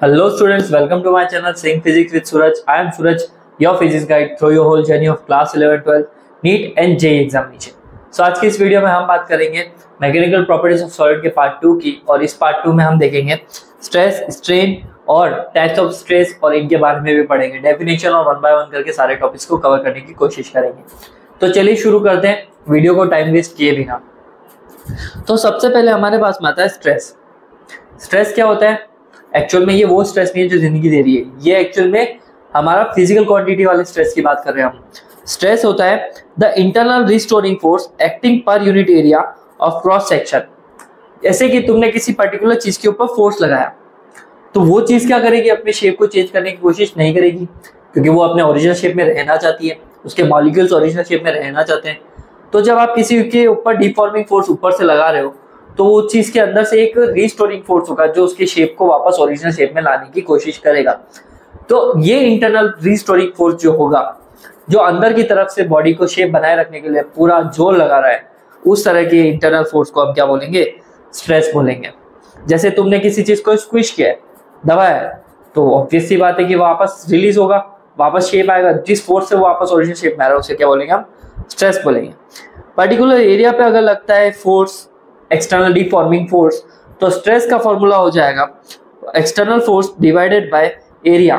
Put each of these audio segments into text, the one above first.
Hello students, welcome to my channel Seeing Physics with Suraj. I am Suraj, your physics guide through your whole journey of class 11, 12, NEET and JEE examination. So आज की इस video में हम बात करेंगे mechanical properties of solid के part 2 की, और इस पार्ट 2 में हम देखेंगे स्ट्रेस, स्ट्रेन और टाइप्स ऑफ स्ट्रेस, और इनके बारे में भी पढ़ेंगे डेफिनेशन, और वन बाय वन करके सारे टॉपिक्स को कवर करने की कोशिश करेंगे। तो चलिए शुरू करते हैं वीडियो को टाइम वेस्ट किए बिना। तो सबसे पहले हमारे पास में आता है स्ट्रेस। स्ट्रेस क्या होता है? एक्चुअल में ये वो स्ट्रेस नहीं है जो जिंदगी दे रही है, ये एक्चुअल में हमारा फिजिकल क्वांटिटी वाले स्ट्रेस की बात कर रहे हैं हम। स्ट्रेस होता है the internal restoring force acting per unit area of cross section. जैसे कि तुमने किसी पर्टिकुलर चीज के ऊपर फोर्स लगाया, तो वो चीज क्या करेगी? अपने शेप को चेंज करने की कोशिश नहीं करेगी, क्योंकि वो अपने ओरिजिनल शेप में रहना चाहती है, उसके मॉलिक्यूल्स ओरिजिनल शेप में रहना चाहते हैं। तो जब आप किसी के ऊपर डिफॉर्मिंग फोर्स ऊपर से लगा रहे हो, तो वो चीज के अंदर से एक रिस्टोरिंग फोर्स होगा जो उसके शेप को वापस ओरिजिनल शेप में लाने की कोशिश करेगा। तो ये इंटरनल रिस्टोरिंग फोर्स जो होगा, जो अंदर की तरफ से बॉडी को शेप बनाए रखने के लिए पूरा जोर लगा रहा है, उस तरह के इंटरनल फोर्स को हम क्या बोलेंगे? स्ट्रेस बोलेंगे। जैसे तुमने किसी चीज को स्क्विश किया है, दबाया है, तो ऑब्वियस सी बात है कि वापस रिलीज होगा, वापस शेप आएगा। जिस फोर्स से वो वापस ओरिजिनल शेप में आ रहा है उसे क्या बोलेंगे? हम स्ट्रेस बोलेंगे। पर्टिकुलर एरिया पे अगर लगता है फोर्स, एक्सटर्नल डिफॉर्मिंग फोर्स, तो स्ट्रेस का फॉर्मूला हो जाएगा external force divided by area,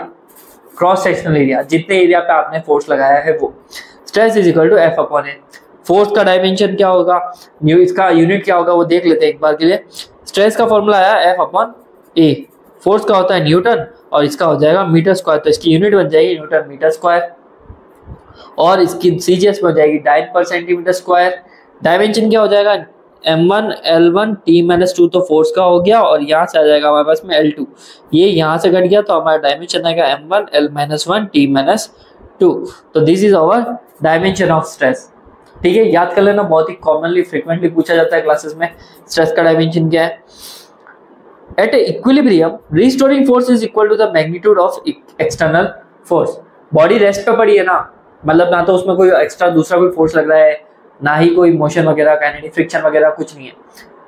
cross sectional area, जितने एरिया पे आपने फोर्स लगाया है वो। Stress is equal to F upon A. Force का डायमेंशन क्या होगा, इसका यूनिट क्या होगा, वो देख लेते हैं एक बार के लिए। स्ट्रेस का फॉर्मूला आया एफ अपॉन ए। फोर्स का होता है न्यूटन और इसका हो जाएगा मीटर स्क्वायर, तो इसकी यूनिट बन जाएगी न्यूटन मीटर स्क्वायर, और इसकी सीजीएस बन जाएगी डाइन पर सेंटीमीटर स्क्वायर। डायमेंशन क्या हो जाएगा? m1 l1 t-2, तो फोर्स का हो गया, और यहाँ से आ जाएगा हमारे पास में l2, ये यहाँ से घट गया, तो हमारा डायमेंशन आएगा m1 l-1 t-2। तो this is our dimension of stress. ठीक है, याद कर लेना, बहुत ही कॉमनली फ्रिक्वेंटली पूछा जाता है क्लासेस में, स्ट्रेस का डायमेंशन क्या है। At equilibrium restoring force is equal to the magnitude of external force. Body rest पे पड़ी है ना, मतलब ना तो उसमें कोई एक्स्ट्रा दूसरा कोई फोर्स लग रहा है, ना ही कोई मोशन वगैरह, काइनेटिक फ्रिक्शन वगैरह कुछ नहीं है।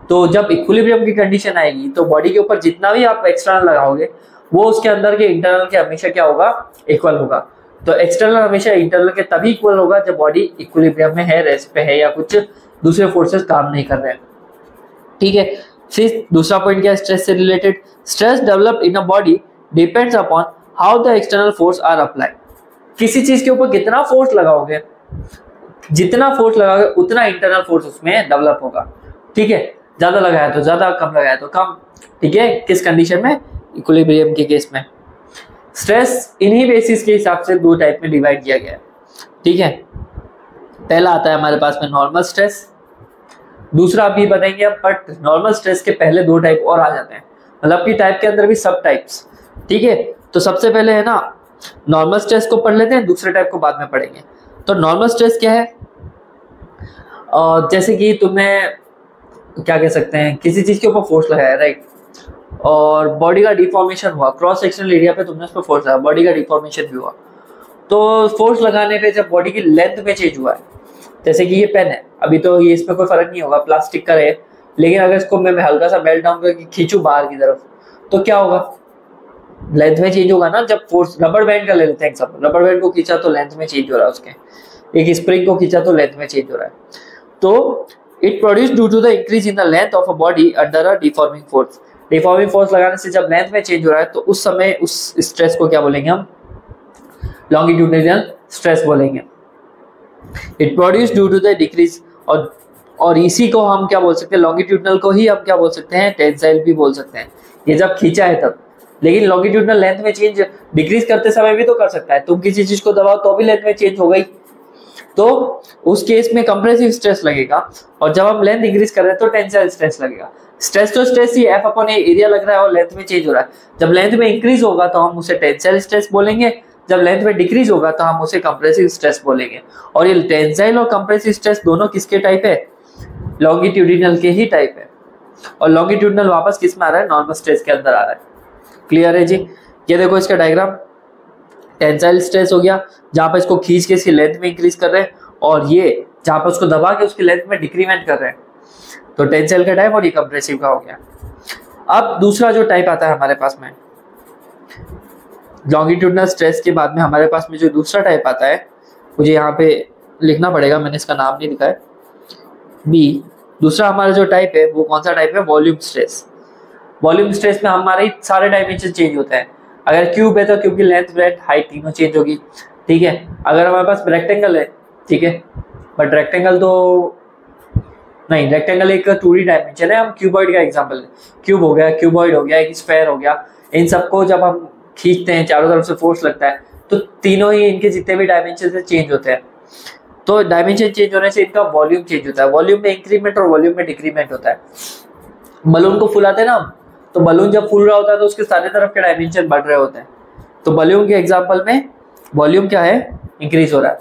तो जब इक्विलिब्रियम की कंडीशन आएगी, तो बॉडी के ऊपर जितना भी आप एक्सटर्नल लगाओगे, वो उसके अंदर के इंटरनल के हमेशा क्या होगा? इक्वल होगा। तो एक्सटर्नल हमेशा इंटरनल के तभी इक्वल होगा जब बॉडी इक्विलिब्रियम में है, रेस्ट पे है, या कुछ दूसरे फोर्सेस काम नहीं कर रहे हैं। ठीक है, फिर दूसरा पॉइंट क्या है स्ट्रेस से related? Stress developed in a body depends upon how the external force are applied. किसी चीज के ऊपर कितना फोर्स लगाओगे, जितना फोर्स लगाओगे उतना इंटरनल फोर्स उसमें डेवलप होगा। ठीक है, ज्यादा लगाया तो ज्यादा, कम लगाया तो कम। ठीक है, किस कंडीशन में? इक्विलिब्रियम के केस में। स्ट्रेस इन्हीं बेसिस के हिसाब से दो टाइप में डिवाइड किया गया है। ठीक है, पहला आता है हमारे पास में नॉर्मल स्ट्रेस, दूसरा अभी बताएंगे अब, बट नॉर्मल स्ट्रेस के पहले दो टाइप और आ जाते हैं, मतलब कि टाइप के अंदर भी सब टाइप्स। ठीक है, तो सबसे पहले है ना नॉर्मल स्ट्रेस को पढ़ लेते हैं, दूसरे टाइप को बाद में पढ़ेंगे। तो नॉर्मल स्ट्रेस क्या है? जैसे कि तुमने क्या कह सकते हैं, किसी चीज के ऊपर फोर्स लगाया, राइट, और बॉडी का डिफॉर्मेशन हुआ, क्रॉस सेक्शनल एरिया पे तुमने उस पर फोर्स लगाया, बॉडी का डिफॉर्मेशन भी हुआ। तो फोर्स लगाने पे जब बॉडी की लेंथ में चेंज हुआ है, जैसे कि ये पेन है, अभी तो ये इसमें कोई फर्क नहीं होगा, प्लास्टिक का है, लेकिन अगर इसको मैं हल्का सा बेल्ट डाउन करके खींचूं बाहर की तरफ, तो क्या होगा? लेंथ में चेंज होगा ना। जब फोर्स, रबर बैंड का ले लेते हैं एग्जांपल, रबर बैंड को खींचा तो लेंथ में चेंज हो रहा है उसके, एक स्प्रिंग को खींचा तो लेंथ में चेंज हो रहा है। तो it produce due to the increase in the length of a body under a deforming force. Deforming force लगाने से जब लेंथ में चेंज हो रहा है, तो उस समय उस स्ट्रेस को क्या बोलेंगे हम? लॉन्गिट्यूडिनल स्ट्रेस बोलेंगे। It produce due to the decrease, और इसी को हम क्या बोल सकते हैं? लॉन्गिट्यूडिनल को ही हम क्या बोल सकते हैं? टेंसाइल भी बोल सकते हैं। ये जब खींचा है तब, लेकिन लॉन्गिट्यूडिनल लेंथ में चेंज डिक्रीज करते समय भी तो कर सकता है। तुम किसी चीज को दबाओ तो भी लेंथ में चेंज हो गई, तो उस केस में कंप्रेसिव स्ट्रेस लगेगा, और जब हम लेंथ इंक्रीज कर रहे हैं तो टेंसाइल स्ट्रेस लगेगा। स्ट्रेस तो स्ट्रेस ही, एफ अपॉन ए एरिया लग रहा है और लेंथ में चेंज हो रहा है। जब लेंथ में इंक्रीज होगा तो हम उसे टेंसाइल स्ट्रेस बोलेंगे, जब लेंथ में डिक्रीज होगा तो हम उसे कंप्रेसिव स्ट्रेस बोलेंगे। और ये टेंसाइल और कंप्रेसिव स्ट्रेस दोनों किसके टाइप है? लॉन्गिट्यूडिनल के ही टाइप है, और लॉन्गिट्यूडिनल वापस किस में आ रहा है? नॉर्मल स्ट्रेस के अंदर आ रहा है। क्लियर है जी? ये देखो इसका डायग्राम, टेंसाइल स्ट्रेस हो गया जहां पर इसको खींच के इसकी लेंथ में इंक्रीज कर रहे हैं, और ये जहां पर उसको दबा के उसकी लेंथ में डिक्रीमेंट कर रहे हैं, तो टेंसाइल का टाइप, और ये कंप्रेसिव का हो गया। अब दूसरा जो टाइप आता है हमारे पास में, लॉन्गिट्यूडनल स्ट्रेस के बाद में हमारे पास में जो दूसरा टाइप आता है, मुझे यहाँ पे लिखना पड़ेगा, मैंने इसका नाम नहीं लिखा है, बी। दूसरा हमारा जो टाइप है वो कौन सा टाइप है, वॉल्यूम स्ट्रेस। वॉल्यूम स्ट्रेस में हमारे सारे डायमेंशन चेंज होते हैं। अगर क्यूब है तो क्यूब की लेंथ, ब्रेड्थ, हाइट तीनों चेंज होगी, ठीक है। अगर हमारे पास रेक्टेंगल है, ठीक है, बट रेक्टेंगल तो नहीं, रेक्टेंगल एक 2D डायमेंशन है, हम क्यूबॉइड का एग्जांपल है, क्यूब हो गया, क्यूबॉइड हो गया, एक स्फेयर हो गया, इन सबको जब हम खींचते हैं चारों तरफ से फोर्स लगता है तो तीनों ही इनके जितने भी डायमेंशन से चेंज होते हैं। तो डायमेंशन चेंज होने से इनका वॉल्यूम चेंज होता है। वॉल्यूम में इंक्रीमेंट और वॉल्यूम में डिक्रीमेंट होता है। बलून को फुलाते हैं ना, तो बलून जब फूल रहा होता है तो उसके सारे तरफ के डायमेंशन बढ़ रहे होते हैं। तो बलून के एग्जांपल में वॉल्यूम क्या है, इंक्रीज हो रहा है।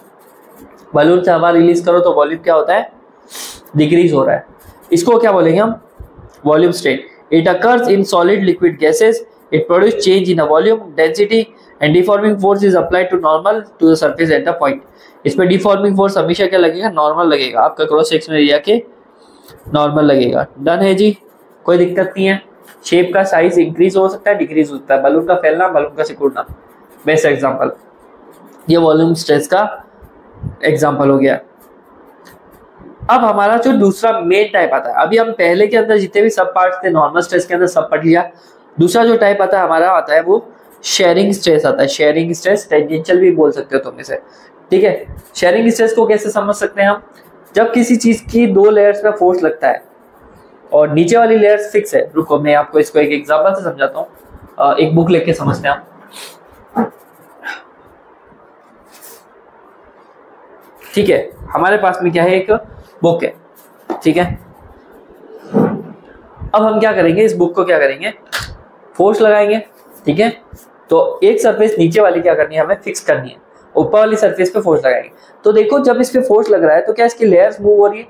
बलून से हवा रिलीज करो तो वॉल्यूम क्या होता है, डिक्रीज हो रहा है। इसको क्या बोलेंगे हम, volume state. It occurs in solid liquid gases, it produce change in volume, density and deforming force is applied to normal to the surface at the point. इसमें डिफॉर्मिंग फोर्स हमेशा क्या लगेगा, नॉर्मल लगेगा, आपका क्रॉस सेक्शनल एरिया के normal लगेगा। Done है जी, कोई दिक्कत नहीं है। शेप का साइज इंक्रीज हो सकता है, डिक्रीज हो सकता है, बलून का फैलना, बलून का सिकुड़ना, बेस्ट एग्जांपल। ये वॉल्यूम स्ट्रेस का एग्जांपल हो गया। अब हमारा जो दूसरा मेन टाइप आता है, अभी हम पहले के अंदर जितने भी सब पार्ट्स थे नॉर्मल स्ट्रेस के अंदर सब पढ़ लिया। दूसरा जो टाइप आता है हमारा आता है वो शेयरिंग स्ट्रेस आता है। शेयरिंग स्ट्रेस, टेंजेंशियल भी बोल सकते हो तुम इसे, ठीक है। शेयरिंग स्ट्रेस को कैसे समझ सकते हैं हम, जब किसी चीज की दो लेयर्स पे फोर्स लगता है और नीचे वाली लेयर्स फिक्स है। रुको मैं आपको इसको एक एग्जांपल से समझाता हूँ, एक बुक लेके समझते हैं हम, ठीक है। हमारे पास में क्या है, एक बुक है, ठीक है। अब हम क्या करेंगे, इस बुक को क्या करेंगे, फोर्स लगाएंगे, ठीक है। तो एक सरफेस नीचे वाली क्या करनी है, हमें फिक्स करनी है, ऊपर वाली सरफेस पे फोर्स लगाएंगे। तो देखो जब इस पे फोर्स लग रहा है तो क्या इसकी लेयर्स मूव हो रही है,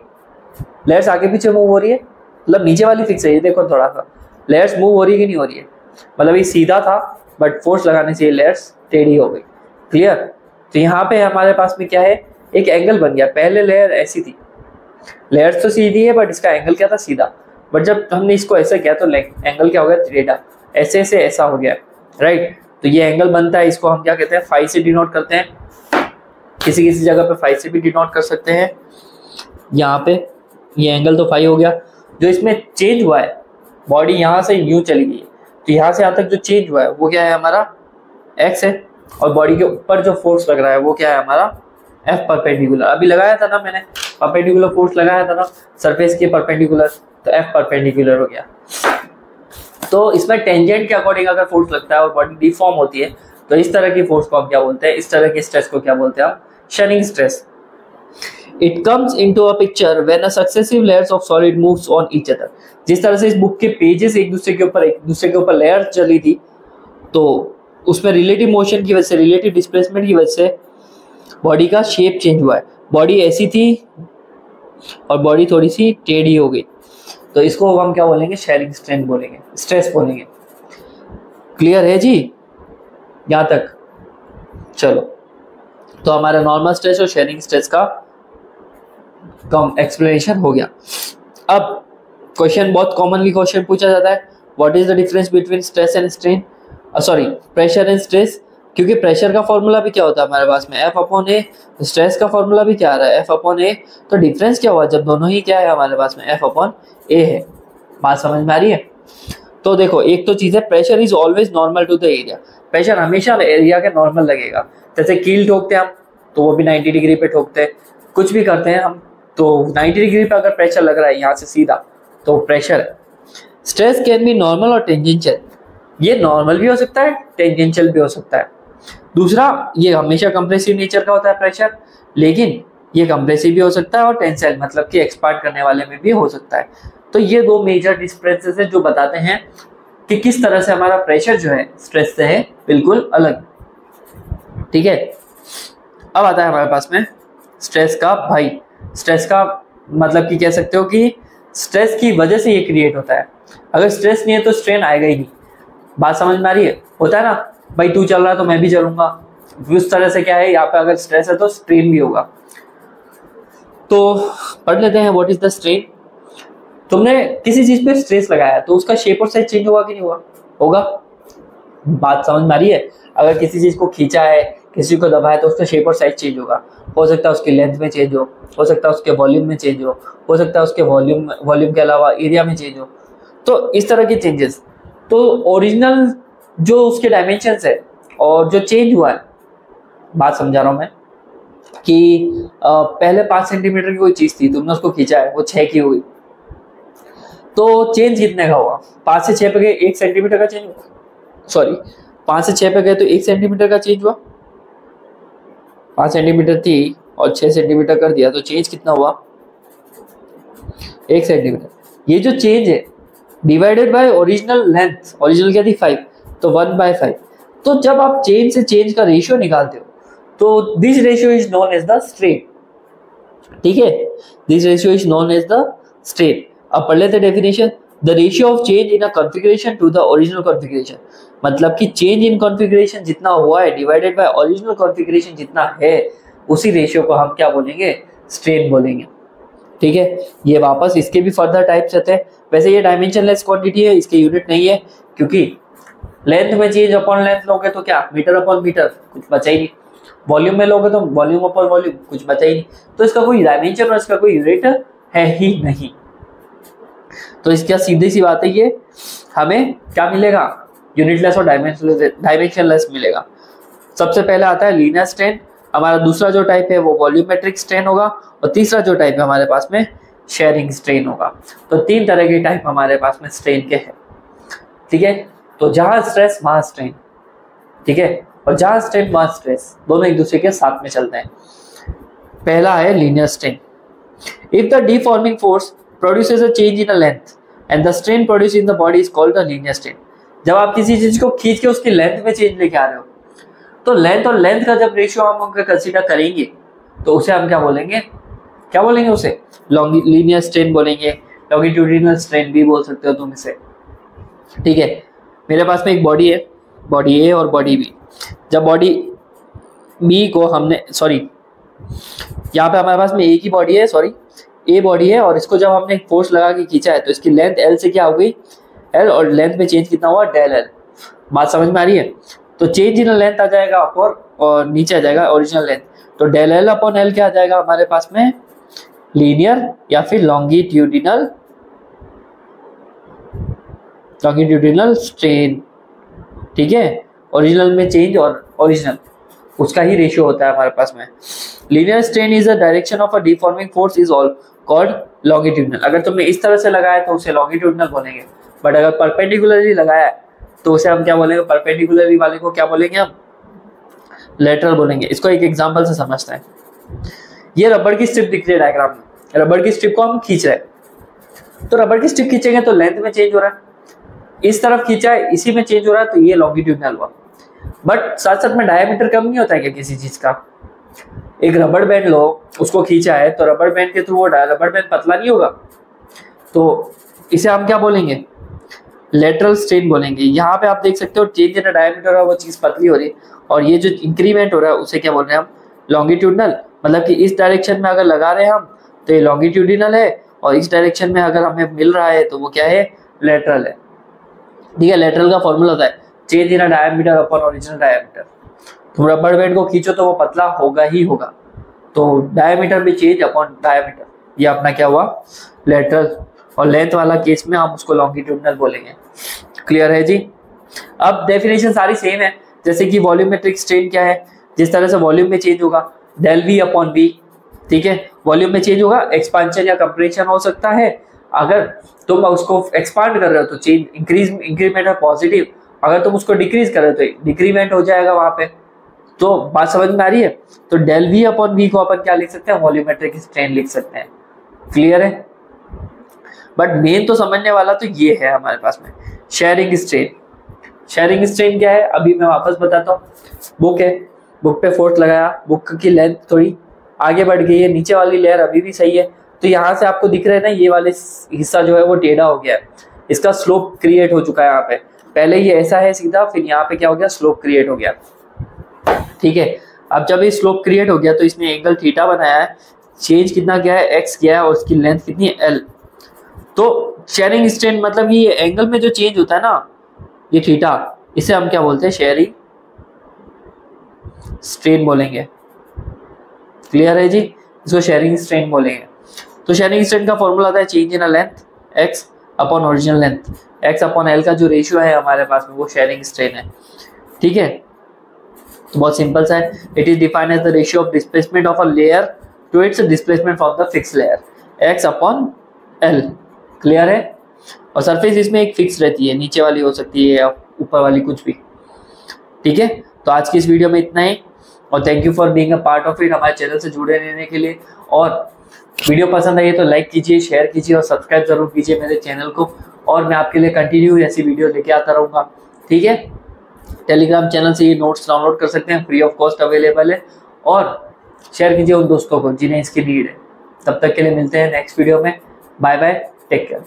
लेयर्स आगे पीछे मूव हो रही है, मतलब नीचे वाली फिक्स है। ये देखो थोड़ा सा लेयर्स मूव हो रही है कि नहीं हो रही है, मतलब ये सीधा था बट फोर्स लगाने से ये लेयर्स टेढ़ी हो गई। क्लियर। तो यहाँ पे हमारे पास में क्या है, एक एंगल बन गया। पहले लेयर ऐसी थी, लेयर्स तो सीधी है बट इसका एंगल क्या था, सीधा। बट जब हमने इसको ऐसा किया तो एंगल क्या हो गया, टेढ़ा, ऐसे से ऐसा हो गया, राइट। तो ये एंगल बनता है, इसको हम क्या कहते हैं, फाई से डिनोट करते हैं। किसी किसी जगह पे फाई से भी डिनोट कर सकते हैं। यहाँ पे ये एंगल तो फाई हो गया। जो इसमें चेंज हुआ है, बॉडी यहाँ से यूं चली गई है, तो यहाँ से यहाँ तक जो चेंज हुआ है वो क्या है, हमारा एक्स है। और बॉडी के ऊपर जो फोर्स लग रहा है वो क्या है, हमारा एफ परपेंडिकुलर। अभी लगाया था ना मैंने, परपेंडिकुलर फोर्स लगाया था ना सरफेस के परपेंडिकुलर, तो एफ परपेंडिकुलर हो गया। तो इसमें टेंजेंट के अकॉर्डिंग अगर फोर्स लगता है और बॉडी डिफॉर्म होती है तो इस तरह की फोर्स को हम क्या बोलते हैं, इस तरह के स्ट्रेस को क्या बोलते हैं हम, sharing stress. It comes into a picture when a successive layers of solid moves on each other। जिस तरह से इस बुक के पेजेस एक दूसरे के ऊपर लेयर चली थी, तो उसमें रिलेटिव मोशन की वजह से, रिलेटिव डिस्प्लेसमेंट की वजह से बॉडी का शेप चेंज हुआ है। बॉडी ऐसी थी और बॉडी थोड़ी सी टेढ़ी हो गई, तो इसको हम क्या बोलेंगे, शेयरिंग स्ट्रेस बोलेंगे, स्ट्रेस बोलेंगे। क्लियर है जी यहाँ तक। चलो, तो हमारा नॉर्मल स्ट्रेस और शेयरिंग स्ट्रेस का कम एक्सप्लेनेशन हो गया। अब क्वेश्चन, बहुत कॉमनली क्वेश्चन पूछा जाता है, what is the difference between stress and strain, sorry pressure and stress. क्योंकि प्रेशर का फॉर्मूला भी क्या होता है हमारे पास में, एफ अपॉन ए, स्ट्रेस का फॉर्मूला भी क्या आ रहा है, एफ अपॉन ए। तो डिफरेंस क्या हुआ, जब दोनों ही क्या है हमारे पास में, एफ अपॉन ए है। बात समझ में आ रही है। तो देखो एक तो चीज है, pressure is always normal to the area. Pressure हमेशा एरिया के नॉर्मल लगेगा। जैसे कील ठोकते हैं हम तो वो भी 90 डिग्री पे ठोकते हैं, कुछ भी करते हैं हम तो 90 डिग्री पे अगर प्रेशर लग रहा है यहाँ से सीधा तो प्रेशर है। स्ट्रेस कैन बी नॉर्मल और टेंजेंशियल, ये नॉर्मल भी हो सकता है, टेंजेंशियल भी हो सकता है। दूसरा, ये हमेशा कंप्रेसिव नेचर का होता है प्रेशर, लेकिन ये कंप्रेसिव भी हो सकता है और टेंसाइल मतलब कि एक्सपांड करने वाले में भी हो सकता है। तो ये दो मेजर डिफरेंसेस है जो बताते हैं कि किस तरह से हमारा प्रेशर जो है स्ट्रेस से है बिल्कुल अलग। ठीक है, अब आता है हमारे पास में स्ट्रेस का भाई। स्ट्रेस का मतलब कि कह सकते हो कि स्ट्रेस की वजह से ये क्रिएट होता है। अगर स्ट्रेस नहीं है तो स्ट्रेन आएगा ही नहीं। बात समझ में आ रही है? होता है ना भाई, तू चल रहा है तो मैं भी चलूंगा, उस तरह से क्या है यहाँ पे अगर स्ट्रेस है तो स्ट्रेन भी होगा। तो पढ़ लेते हैं व्हाट इज द स्ट्रेन। तुमने किसी चीज पे स्ट्रेस लगाया तो उसका शेप और साइज चेंज होगा कि नहीं हुआ? होगा। बात समझ में आ रही है? अगर किसी चीज को खींचा है, किसी को दबाया तो उसका शेप और साइज चेंज होगा। हो सकता है उसकी लेंथ में चेंज हो सकता है उसके वॉल्यूम में चेंज हो सकता है उसके वॉल्यूम के अलावा एरिया में चेंज हो। तो इस तरह के चेंजेस, तो ओरिजिनल जो उसके डायमेंशंस है और जो चेंज हुआ है, बात समझा रहा हूं मैं कि पहले 5 सेंटीमीटर की कोई चीज थी, तुमने उसको खींचा है, वो 6 की हुई, तो चेंज कितने का हुआ? 5 से 6 पे गए 1 सेंटीमीटर का चेंज हुआ, सॉरी 5 से 6 पे गए तो 1 सेंटीमीटर का चेंज हुआ। 5 सेंटीमीटर थी और 6 सेंटीमीटर कर दिया तो चेंज कितना हुआ? 1 सेंटीमीटर। ये जो चेंज है divided by original length, original क्या थी 5, तो 1/5। तो जब आप चेंज से चेंज का रेशियो निकालते हो तो this ratio is known as the strain. ठीक है, this ratio is known as the strain. अब पढ़ लेते definition. The ratio of change in a configuration to the original configuration, मतलब कि चेंज इन कॉन्फ़िगरेशन जितना हुआ है डिवाइडेड बाय ओरिजिनल कॉन्फ़िगरेशन जितना है, उसी रेशियो को हम क्या बोलेंगे? स्ट्रेन बोलेंगे। ठीक है, ये वापस इसके भी फर्दर टाइप्स रहते हैं। वैसे ये डायमेंशनलेस क्वांटिटी है, इसके यूनिट नहीं है, क्योंकि लेंथ में चेंज अपॉन लेंथ लोगे तो क्या मीटर अपॉन मीटर, कुछ बचा ही नहीं। वॉल्यूम में लोगे तो वॉल्यूम अपॉन वॉल्यूम, कुछ बचा ही नहीं। तो इसका कोई डायमेंशन और इसका कोई यूनिट है ही नहीं। तो इसका सीधी सी बात है, ये हमें क्या मिलेगा? यूनिटलेस और डायमेंशनलेस मिलेगा। सबसे पहले आता है लीनियर स्ट्रेन। हमारा दूसरा जो टाइप है वो वॉल्यूमेट्रिक स्ट्रेन होगा, और तीसरा जो टाइप है हमारे पास में शेयरिंग स्ट्रेन होगा। तो 3 तरह के टाइप हमारे पास में स्ट्रेन के हैं। ठीक है, तो जहां स्ट्रेस वहां स्ट्रेन, ठीक है, और जहां स्ट्रेन वहां स्ट्रेस, दोनों एक दूसरे के साथ में चलते हैं। पहला है linear strain. If the deforming force produces a change in a length and the strain produced in the body is called the linear strain। जब आप किसी चीज को खींच के उसकी लेंथ में चेंज लेके आ रहे हो, तो लेंथ और लेंथ का जब रेशियो हम उनका कंसीडर करेंगे तो उसे हम क्या बोलेंगे? क्या बोलेंगे उसे? लीनियर स्ट्रेन बोलेंगे, लॉन्गिट्यूडिनल स्ट्रेन भी बोल सकते हो तुम इसे। ठीक है, मेरे पास में एक बॉडी है, बॉडी ए और बॉडी बी। जब बॉडी बी को हमने, सॉरी यहाँ पे हमारे पास में एक ही बॉडी है, सॉरी ए बॉडी है, और इसको जब हमने फोर्स लगा के खींचा है तो इसकी लेंथ एल से क्या हो गई? एल, और लेंथ में चेंज कितना हुआ? Del L. बात समझ में आ रही है? तो चेंज इन लेंथ आ जाएगा ऊपर और नीचे आ जाएगा ओरिजिनल लेंथ, तो डेल एल अपॉन एल क्या आ जाएगा हमारे पास में? लीनियर या फिर लॉन्गिट्यूडिनल स्ट्रेन। ठीक है, ओरिजिनल में चेंज और ओरिजिनल उसका ही रेशियो होता है हमारे पास में। Linear strain is the direction of a deforming force is all called longitudinal. अगर तुमने इस तरह से लगाया तो उसे लॉन्गिट्यूडिनल बोलेंगे, बट अगर परपेंडिकुलरली लगाया तो उसे हम क्या बोलेंगे? परपेंडिकुलरली वाले को क्या बोलेंगे हम? लेटरल बोलेंगे। इसको एक एग्जांपल से समझते हैं। ये रबड़ की स्ट्रिप दिख रही है डायग्राम में, रबड़ की स्ट्रिप को हम खींच रहे हैं, तो रबड़ की स्ट्रिप खींचेंगे तो लेंथ में चेंज हो रहा है, इस तरफ खींचा है इसी में चेंज हो रहा है, तो ये लॉन्गिट्यूडिनल हुआ। बट साथ साथ में डायमीटर कम नहीं होता है क्या किसी चीज का? एक रबड़ बैंड लो, उसको खींचा है तो रबड़ बैंड के थ्रू वो रबड़ बैंड पतला नहीं होगा, तो इसे हम क्या बोलेंगे? लेटरल स्ट्रेन बोलेंगे। यहाँ पे आप देख सकते हो चेंज इन डायमीटर है, वो चीज पतली हो रही है, और ये जो इंक्रीमेंट हो रहा है उसे क्या बोल रहे हैं हम? लॉन्गिट्यूडिनल। मतलब कि इस डायरेक्शन में अगर लगा रहे हैं हम तो ये लॉन्गिट्यूडिनल है, और इस डायरेक्शन में अगर हमें मिल रहा है तो वो क्या है? लेटरल है। ठीक है, लेटरल का फॉर्मूला होता है change in diameter upon original diameter. तुम रबड़ बैंड को खींचो तो वो पतला होगा ही होगा, तो डायमीटर भी चेंज अपॉन डायमीटर, ये अपना क्या हुआ? लेटरल। और लेंथ वाला केस में हम उसको लॉन्गिट्यूडिनल बोलेंगे। क्लियर है जी? अब डेफिनेशन सारी सेम है, जैसे कि वॉल्यूमेट्रिक स्ट्रेन क्या है? जिस तरह से वॉल्यूम में चेंज होगा डेल वी अपॉन वी। ठीक है, वॉल्यूम में चेंज होगा, एक्सपांशन या कंप्रेशन हो सकता है। अगर तुम उसको एक्सपांड कर रहे हो तो चेंज इंक्रीमेंट है पॉजिटिव, अगर तुम उसको डिक्रीज कर रहे हो तो डिक्रीमेंट हो जाएगा वहां पे। तो बात समझ में आ रही है? तो डेल वी अपॉन वी को अपन क्या लिख सकते हैं? वॉल्यूमेट्रिक स्ट्रेन लिख सकते हैं। क्लियर है? बट मेन तो समझने वाला तो ये है हमारे पास में शेयरिंग स्ट्रेन। शेयरिंग स्ट्रेन क्या है अभी मैं वापस बताता हूँ। बुक है, बुक पे फोर्स लगाया, बुक की लेंथ थोड़ी आगे बढ़ गई है, नीचे वाली लेयर अभी भी सही है, तो यहाँ से आपको दिख रहा है ना ये वाले हिस्सा जो है वो टेढ़ा हो गया है, इसका स्लोप क्रिएट हो चुका है। यहाँ पे पहले ये ऐसा है सीधा, फिर यहाँ पे क्या हो गया? स्लोप क्रिएट हो गया। ठीक है, अब जब ये स्लोप क्रिएट हो गया तो इसने एंगल थीटा बनाया है, चेंज कितना गया है? एक्स गया है, और उसकी लेंथ कितनी है? एल। तो शेयरिंग स्ट्रेन मतलब ये एंगल में जो चेंज होता है ना, ये थीटा, इसे हम क्या बोलते हैं, शेयरिंग स्ट्रेन बोलेंगे। क्लियर है जी, इसको शेयरिंग स्ट्रेन बोलेंगे। तो शेयरिंग स्ट्रेन का फॉर्मूला आता है change in a length x upon original length, x upon l का जो रेशियो है हमारे पास में वो शेयरिंग स्ट्रेन है। ठीक है, तो बहुत सिंपल सा है। It is defined as the ratio of displacement of a layer to its displacement from the fix layer, x upon l। Clear है। और सरफेस इसमें एक फिक्स रहती है, नीचे वाली हो सकती है या ऊपर वाली, कुछ भी। ठीक है, तो आज की इस वीडियो में इतना ही, और thank you for being a part of it, हमारे चैनल से जुड़े रहने के लिए। और वीडियो पसंद आई तो लाइक कीजिए, शेयर कीजिए और सब्सक्राइब जरूर कीजिए मेरे चैनल को, और मैं आपके लिए कंटिन्यू ऐसी वीडियो लेके आता रहूँगा। ठीक है, टेलीग्राम चैनल से ये नोट्स डाउनलोड कर सकते हैं, फ्री ऑफ कॉस्ट अवेलेबल है, और शेयर कीजिए उन दोस्तों को जिन्हें इसकी नीड है। तब तक के लिए मिलते हैं नेक्स्ट वीडियो में। Bye bye, take care.